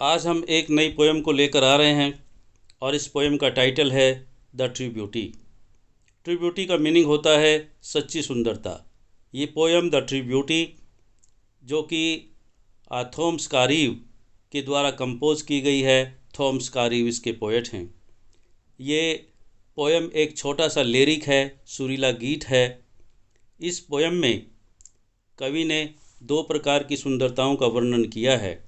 आज हम एक नई पोएम को लेकर आ रहे हैं और इस पोएम का टाइटल है the true beauty. True beauty का मीनिंग होता है सच्ची सुंदरता। ये पोएम द ट्रू ब्यूटी जो कि थॉमस कारीव के द्वारा कंपोज की गई है। थॉमस कारीव इसके पोएट हैं। ये पोएम एक छोटा सा लिरिक है, सुरीला गीत है। इस पोएम में कवि ने दो प्रकार की सुंदरताओं का वर्णन किया है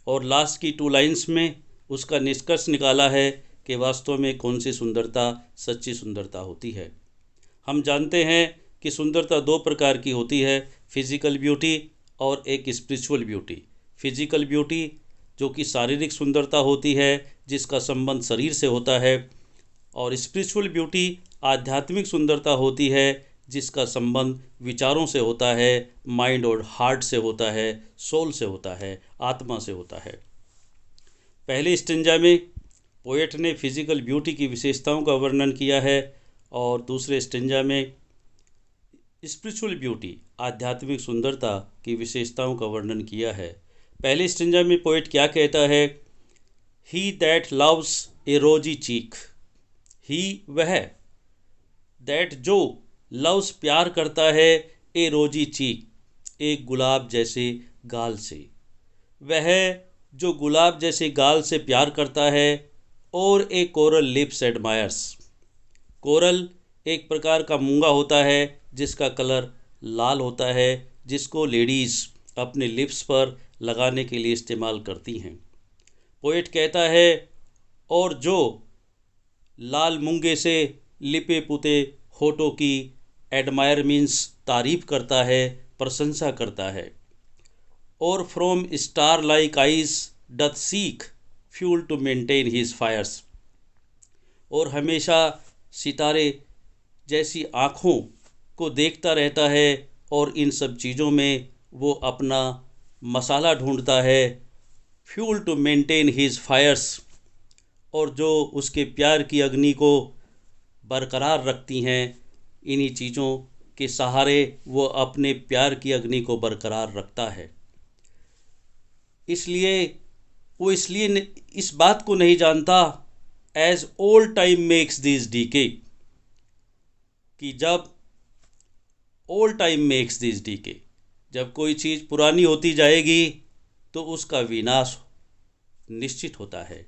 और लास्ट की 2 लाइन्स में उसका निष्कर्ष निकाला है कि वास्तव में कौन सी सुंदरता सच्ची सुंदरता होती है। हम जानते हैं कि सुंदरता 2 प्रकार की होती है, फिजिकल ब्यूटी और एक स्पिरिचुअल ब्यूटी। फिजिकल ब्यूटी जो कि शारीरिक सुंदरता होती है जिसका संबंध शरीर से होता है, और स्पिरिचुअल ब्यूटी आध्यात्मिक सुंदरता होती है जिसका संबंध विचारों से होता है, माइंड और हार्ट से होता है, सोल से होता है, आत्मा से होता है। पहले स्टेंजा में पोएट ने फिजिकल ब्यूटी की विशेषताओं का वर्णन किया है और दूसरे स्टेंजा में स्पिरिचुअल ब्यूटी आध्यात्मिक सुंदरता की विशेषताओं का वर्णन किया है। पहले स्टेंजा में पोएट क्या कहता है? ही दैट लव्स ए रोजी चीक, ही वह, दैट जो, लव्स प्यार करता है, ए रोजी चीक एक गुलाब जैसे गाल से, वह जो गुलाब जैसे गाल से प्यार करता है, और ए कोरल लिप्स एडमायर्स, कोरल एक प्रकार का मूंगा होता है जिसका कलर लाल होता है, जिसको लेडीज़ अपने लिप्स पर लगाने के लिए इस्तेमाल करती हैं। पोएट कहता है और जो लाल मूंगे से लिपे पुते होठों की एडमायर मीन्स तारीफ करता है, प्रशंसा करता है, और from star like eyes doth seek fuel to maintain his fires, और हमेशा सितारे जैसी आँखों को देखता रहता है और इन सब चीज़ों में वो अपना मसाला ढूंढता है, fuel to maintain his fires, और जो उसके प्यार की अग्नि को बरकरार रखती हैं। इन्हीं चीज़ों के सहारे वो अपने प्यार की अग्नि को बरकरार रखता है। इसलिए वो इस बात को नहीं जानता as old time makes this decay, कि जब old time makes this decay, जब कोई चीज़ पुरानी होती जाएगी तो उसका विनाश निश्चित होता है।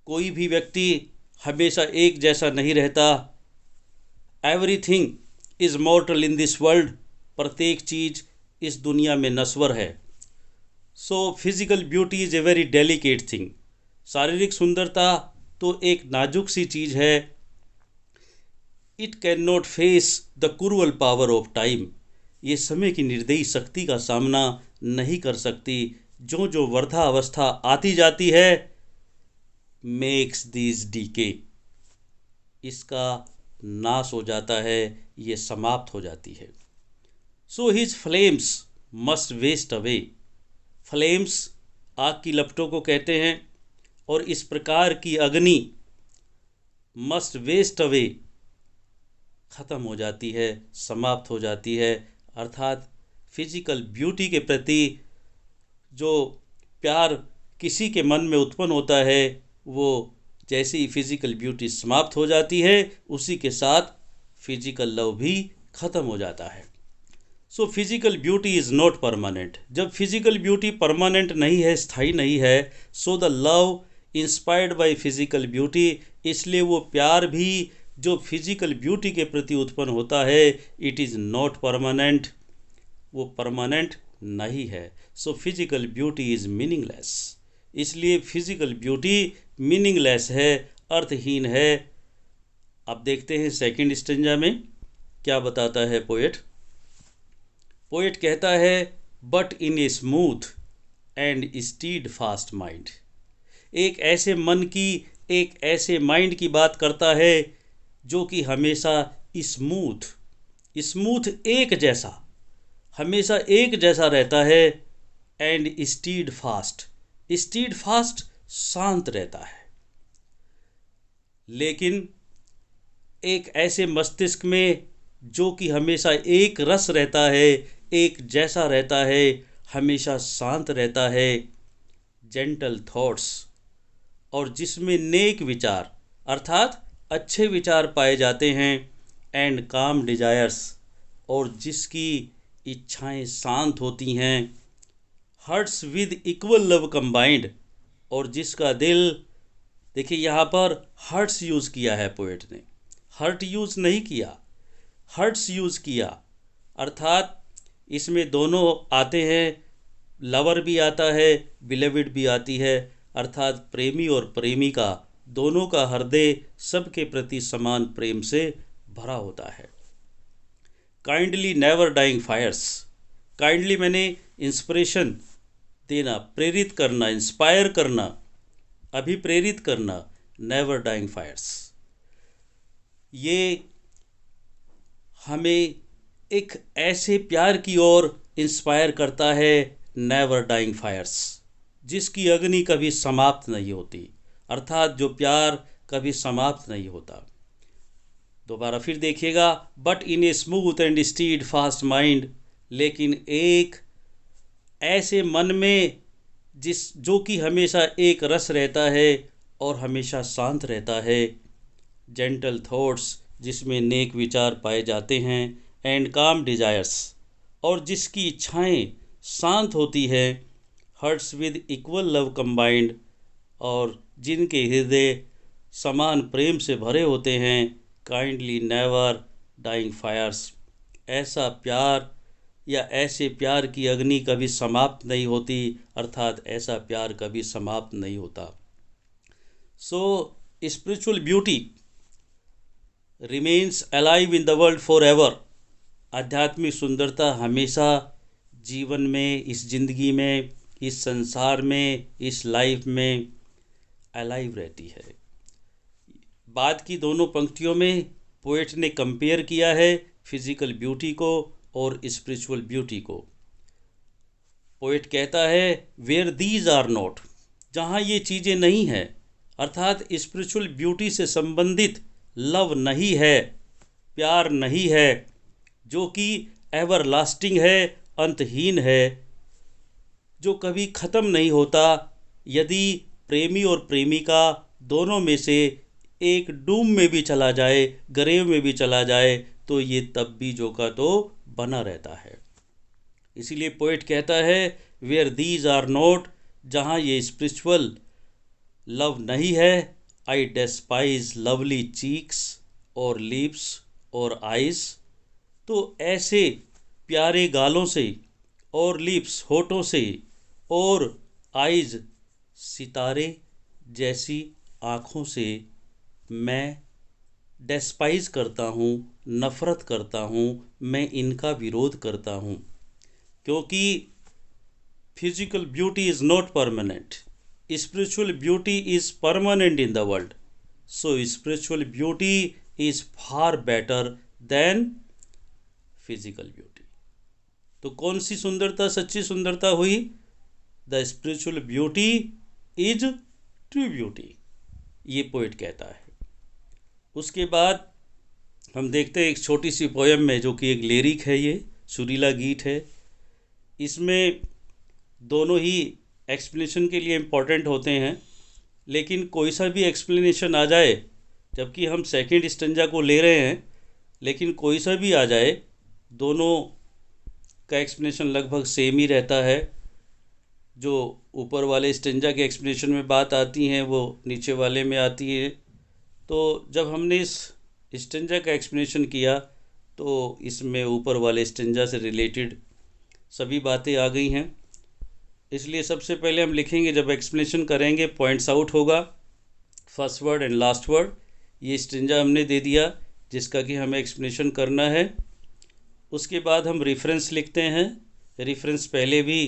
कोई भी व्यक्ति हमेशा एक जैसा नहीं रहता। Everything is मॉर्टल in this world, प्रत्येक चीज़ इस दुनिया में नश्वर है। So physical beauty is a very delicate thing, शारीरिक सुंदरता तो एक नाजुक सी चीज़ है। It can not face the cruel power of time, ये समय की निर्दयी शक्ति का सामना नहीं कर सकती। जो जो वृद्धावस्था आती जाती है, मेक्स दिस डीके, इसका नाश हो जाता है, ये समाप्त हो जाती है। So his flames must waste away, flames आग की लपटों को कहते हैं, और इस प्रकार की अग्नि मस्ट वेस्ट अवे ख़त्म हो जाती है, समाप्त हो जाती है। अर्थात फिजिकल ब्यूटी के प्रति जो प्यार किसी के मन में उत्पन्न होता है, वो जैसे ही फिजिकल ब्यूटी समाप्त हो जाती है उसी के साथ फिजिकल लव भी ख़त्म हो जाता है। So physical beauty is not permanent, जब फिजिकल ब्यूटी परमानेंट नहीं है, स्थायी नहीं है, so the love inspired by physical beauty, इसलिए वो प्यार भी जो फिजिकल ब्यूटी के प्रति उत्पन्न होता है, इट इज़ नॉट परमानेंट, वो परमानेंट नहीं है। So physical beauty is meaningless, इसलिए फिजिकल ब्यूटी मीनिंगलेस है, अर्थहीन है। अब देखते हैं सेकंड स्टेंजा में क्या बताता है पोएट। पोएट कहता है but in a smooth and stead fast mind, एक ऐसे मन की, एक ऐसे माइंड की बात करता है जो कि हमेशा स्मूथ, स्मूथ एक जैसा, हमेशा एक जैसा रहता है, and stead fast, stead fast शांत रहता है। लेकिन एक ऐसे मस्तिष्क में जो कि हमेशा एक रस रहता है, एक जैसा रहता है, हमेशा शांत रहता है, जेंटल थॉट्स, और जिसमें नेक विचार अर्थात अच्छे विचार पाए जाते हैं, एंड काम डिजायर्स, और जिसकी इच्छाएं शांत होती हैं, hearts with equal love combined, और जिसका दिल, देखिए यहाँ पर हर्ट्स यूज़ किया है पोएट ने, हर्ट यूज़ नहीं किया, हर्ट्स यूज़ किया, अर्थात इसमें दोनों आते हैं, लवर भी आता है, बिलेविड भी आती है, अर्थात प्रेमी और प्रेमिका दोनों का हृदय सबके प्रति समान प्रेम से भरा होता है। Kindly never dying fires, kindly मैंने इंस्पिरेशन देना, प्रेरित करना, इंस्पायर करना, अभिप्रेरित करना, नेवर डाइंग फायर्स, ये हमें एक ऐसे प्यार की ओर इंस्पायर करता है, नेवर डाइंग फायर्स, जिसकी अग्नि कभी समाप्त नहीं होती, अर्थात जो प्यार कभी समाप्त नहीं होता। दोबारा फिर देखिएगा, but in a smooth and stead fast mind, लेकिन एक ऐसे मन में जो कि हमेशा एक रस रहता है और हमेशा शांत रहता है, जेंटल थॉट्स, जिसमें नेक विचार पाए जाते हैं, एंड काम डिजायर्स, और जिसकी इच्छाएं शांत होती है, hearts with equal love combined, और जिनके हृदय समान प्रेम से भरे होते हैं, काइंडली नेवर डाइंग फायर्स, ऐसा प्यार या ऐसे प्यार की अग्नि कभी समाप्त नहीं होती, अर्थात ऐसा प्यार कभी समाप्त नहीं होता। सो spiritual beauty remains alive in the world for ever, आध्यात्मिक सुंदरता हमेशा जीवन में, इस जिंदगी में, इस संसार में, इस लाइफ में अलाइव रहती है। बाद की दोनों पंक्तियों में पोएट ने कंपेयर किया है फिजिकल ब्यूटी को और स्पिरिचुअल ब्यूटी को। पोएट कहता है, वेयर दीज आर नॉट, जहाँ ये चीज़ें नहीं हैं, अर्थात स्पिरिचुअल ब्यूटी से संबंधित लव नहीं है, प्यार नहीं है, जो कि एवर लास्टिंग है, अंतहीन है, जो कभी ख़त्म नहीं होता। यदि प्रेमी और प्रेमिका दोनों में से एक डूम में भी चला जाए, ग्रेव में भी चला जाए, तो ये तब भी जो का तो बना रहता है। इसीलिए पोएट कहता है, वेयर दीज आर नॉट, जहाँ ये स्पिरिचुअल लव नहीं है, आई डेस्पाइज लवली चीक्स और लिप्स और आइज़, तो ऐसे प्यारे गालों से और लिप्स होठों से और आइज़ सितारे जैसी आँखों से मैं डेस्पाइज करता हूँ, नफ़रत करता हूँ, मैं इनका विरोध करता हूँ, क्योंकि physical beauty is not permanent, spiritual beauty is permanent in the world. So spiritual beauty is far better than physical beauty. तो कौन सी सुंदरता सच्ची सुंदरता हुई? The spiritual beauty is true beauty, ये पोएट कहता है। उसके बाद हम देखते हैं एक छोटी सी पोयम में, जो कि एक लिरिक है, ये सुरीला गीत है। इसमें दोनों ही एक्सप्लेनेशन के लिए इम्पोर्टेंट होते हैं, लेकिन कोई सा भी एक्सप्लेनेशन आ जाए, जबकि हम सेकंड स्टेंजा को ले रहे हैं, लेकिन कोई सा भी आ जाए, दोनों का एक्सप्लेनेशन लगभग सेम ही रहता है। जो ऊपर वाले स्टेंजा के एक्सप्लेनेशन में बात आती हैं, वो नीचे वाले में आती है। तो जब हमने इस स्टेंजा का एक्सप्लेनेशन किया, तो इसमें ऊपर वाले स्टेंजा से रिलेटेड सभी बातें आ गई हैं। इसलिए सबसे पहले हम लिखेंगे, जब एक्सप्लेनेशन करेंगे पॉइंट्स आउट होगा, first word and last word. ये स्टेंजा हमने दे दिया जिसका कि हमें एक्सप्लेनेशन करना है। उसके बाद हम रेफरेंस लिखते हैं। रेफरेंस पहले भी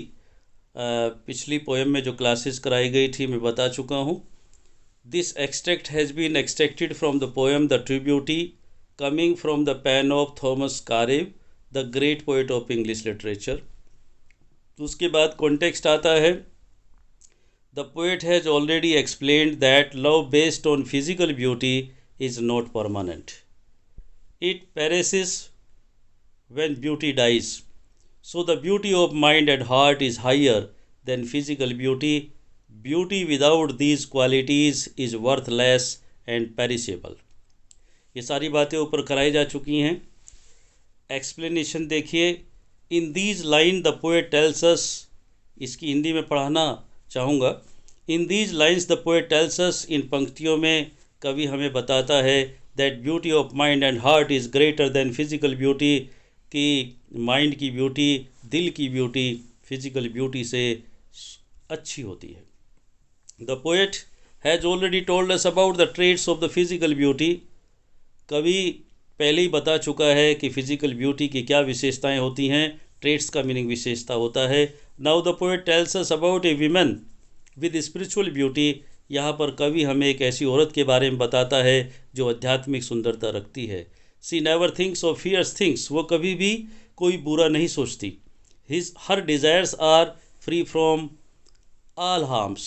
पिछली पोएम में जो क्लासेस कराई गई थी मैं बता चुका हूँ। This extract has been extracted from the poem the true beauty, coming from the pen of Thomas Carew, the great poet of English literature. उसके बाद कॉन्टेक्स्ट आता है, the poet has already explained that love based on physical beauty is not permanent, it perishes when beauty dies. So the beauty of mind and heart is higher than physical beauty beauty without these qualities is worthless and perishable. ये सारी बातें ऊपर कराई जा चुकी हैं। Explanation देखिए। In these line the poet tells us, इसकी हिंदी में पढ़ाना चाहूँगा। In these lines the poet tells us, इन पंक्तियों में कवि हमें बताता है that beauty of mind and heart is greater than physical beauty, कि माइंड की ब्यूटी, दिल की ब्यूटी फिजिकल ब्यूटी से अच्छी होती है। The poet has already told us about the traits of the physical beauty. कवि पहले ही बता चुका है कि फिजिकल ब्यूटी की क्या विशेषताएं होती हैं। ट्रेट्स का मीनिंग विशेषता होता है। Now the poet tells us about A women with spiritual beauty. यहाँ पर कवि हमें एक ऐसी औरत के बारे में बताता है जो आध्यात्मिक सुंदरता रखती है। She never thinks or fears things, वो कभी भी कोई बुरा नहीं सोचती। Her desires are free from all harms,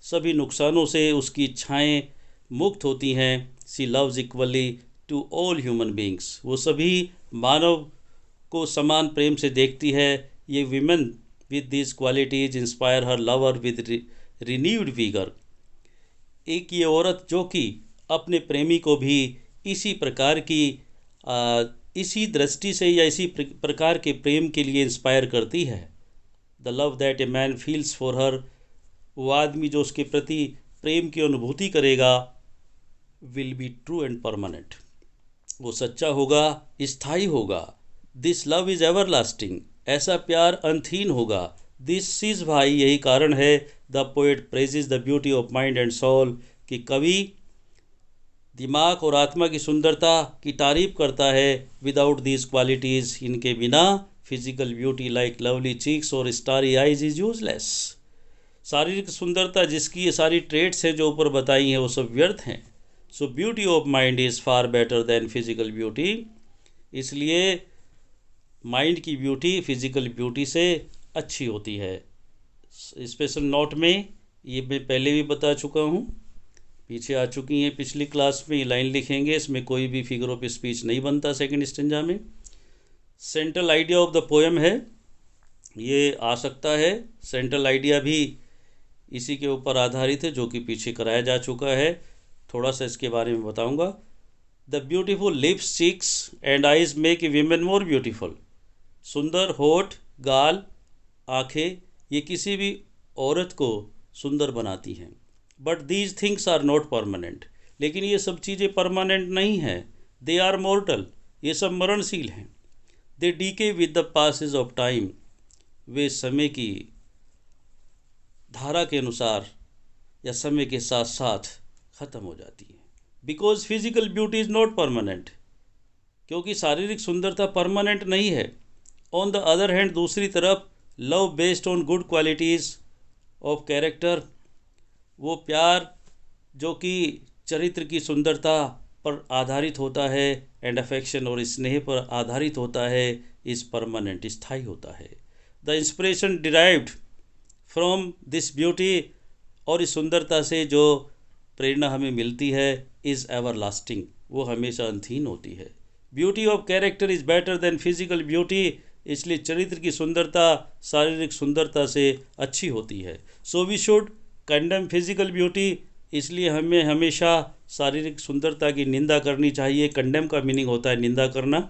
सभी नुकसानों से उसकी इच्छाएं मुक्त होती हैं। She loves equally to all human beings, वो सभी मानव को समान प्रेम से देखती है। ये women with these qualities inspire her lover with renewed Uyghur. एक ये औरत जो कि अपने प्रेमी को भी इसी प्रकार की इसी दृष्टि से या इसी प्रकार के प्रेम के लिए इंस्पायर करती है। The love that a man feels for her, वो आदमी जो उसके प्रति प्रेम की अनुभूति करेगा, will be true and permanent, वो सच्चा होगा, स्थायी होगा। This love is ever lasting, ऐसा प्यार अंतहीन होगा। दिस इज़ भाई, यही कारण है the poet praises the beauty of mind and soul, कि कवि दिमाग और आत्मा की सुंदरता की तारीफ करता है। विदाउट दीज क्वालिटीज़, इनके बिना physical beauty like lovely cheeks और स्टारी आइज इज़ यूजलेस। शारीरिक सुंदरता जिसकी ये सारी ट्रेट्स हैं जो ऊपर बताई हैं वो सब व्यर्थ हैं। सो beauty of mind is far better than physical beauty, इसलिए माइंड की ब्यूटी फिजिकल ब्यूटी से अच्छी होती है। स्पेशल नोट में ये मैं पहले भी बता चुका हूँ, पीछे आ चुकी हैं पिछली क्लास में। ये लाइन लिखेंगे, इसमें कोई भी फिगर ऑफ स्पीच नहीं बनता सेकंड स्टेंजा में। Central idea of the poem है, ये आ सकता है। सेंट्रल आइडिया भी इसी के ऊपर आधारित है जो कि पीछे कराया जा चुका है। थोड़ा सा इसके बारे में बताऊंगा। The beautiful lips, cheeks and eyes make a women more beautiful. सुंदर होठ, गाल, आँखें, ये किसी भी औरत को सुंदर बनाती हैं। But these things are not permanent, लेकिन ये सब चीज़ें परमानेंट नहीं हैं। दे आर मॉर्टल, ये सब मरणशील हैं। They decay with the passage of time, वे समय की धारा के अनुसार या समय के साथ साथ ख़त्म हो जाती है। Because physical beauty is not permanent, क्योंकि शारीरिक सुंदरता परमानेंट नहीं है। ऑन द अदर हैंड, दूसरी तरफ, love based on good qualities of character, वो प्यार जो कि चरित्र की सुंदरता पर आधारित होता है, एंड अफेक्शन और स्नेह पर आधारित होता है, इज़ परमानेंट, स्थायी होता है। The inspiration derived from this beauty, और इस सुंदरता से जो प्रेरणा हमें मिलती है, इज़ एवर लास्टिंग, वो हमेशा अंतहीन होती है। Beauty of character is better than physical beauty, इसलिए चरित्र की सुंदरता शारीरिक सुंदरता से अच्छी होती है। So we should condemn physical beauty, इसलिए हमें हमेशा शारीरिक सुंदरता की निंदा करनी चाहिए। कंडेम का मीनिंग होता है निंदा करना।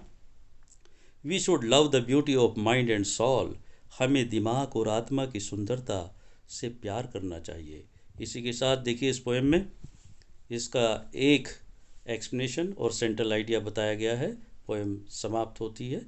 We should love the beauty of mind and soul, हमें दिमाग और आत्मा की सुंदरता से प्यार करना चाहिए। इसी के साथ देखिए इस पोएम में इसका एक एक्सप्लेनेशन और सेंट्रल आइडिया बताया गया है। पोएम समाप्त होती है।